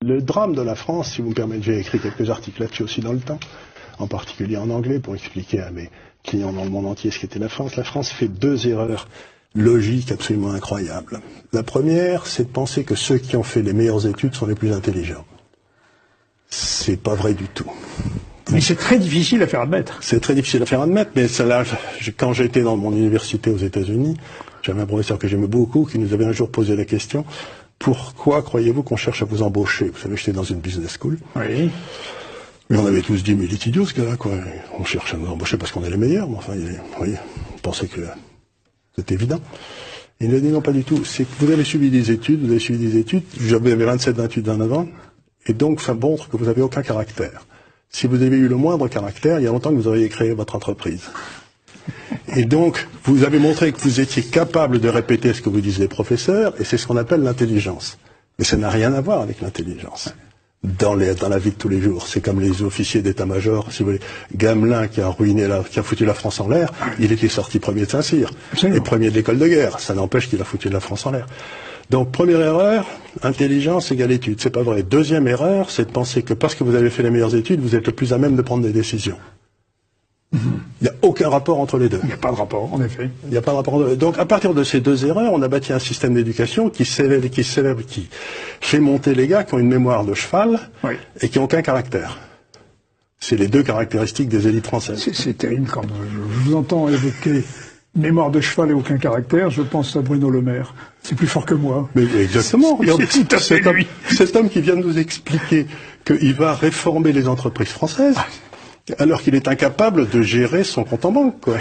Le drame de la France, si vous me permettez, j'ai écrit quelques articles là-dessus aussi dans le temps, en particulier en anglais, pour expliquer à mes clients dans le monde entier ce qu'était la France. La France fait deux erreurs logiques absolument incroyables. La première, c'est de penser que ceux qui ont fait les meilleures études sont les plus intelligents. C'est pas vrai du tout. Mais c'est très difficile à faire admettre. C'est très difficile à faire admettre, mais quand j'étais dans mon université aux États-Unis, j'avais un professeur que j'aimais beaucoup qui nous avait un jour posé la question: pourquoi croyez-vous qu'on cherche à vous embaucher? Vous savez, j'étais dans une business school. Oui. Mais on avait tous dit, mais il est idiot ce gars-là, quoi. On cherche à nous embaucher parce qu'on est les meilleurs, mais enfin, oui, on pensait que c'était évident. Il nous a dit non, pas du tout. C'est que vous avez suivi des études, j'avais 27-28 ans avant, et donc ça montre que vous n'avez aucun caractère. Si vous avez eu le moindre caractère, il y a longtemps que vous auriez créé votre entreprise. Et donc, vous avez montré que vous étiez capable de répéter ce que vous disent les professeurs, et c'est ce qu'on appelle l'intelligence. Mais ça n'a rien à voir avec l'intelligence. Dans la vie de tous les jours. C'est comme les officiers d'état-major, si vous voulez. Gamelin qui a foutu la France en l'air, il était sorti premier de Saint-Cyr. Et premier de l'école de guerre. Ça n'empêche qu'il a foutu la France en l'air. Donc, première erreur, intelligence égale études. C'est pas vrai. Deuxième erreur, c'est de penser que parce que vous avez fait les meilleures études, vous êtes le plus à même de prendre des décisions. Il n'y a aucun rapport entre les deux. Il n'y a pas de rapport, en effet. Il n'y a pas de rapport. Donc, à partir de ces deux erreurs, on a bâti un système d'éducation qui fait monter les gars qui ont une mémoire de cheval et qui n'ont aucun caractère. C'est les deux caractéristiques des élites françaises. C'est terrible quand je vous entends évoquer mémoire de cheval et aucun caractère, je pense à Bruno Le Maire. C'est plus fort que moi. Mais exactement. Regardez, c'est tout à fait lui. Cet homme qui vient de nous expliquer qu'il va réformer les entreprises françaises, alors qu'il est incapable de gérer son compte en banque, quoi.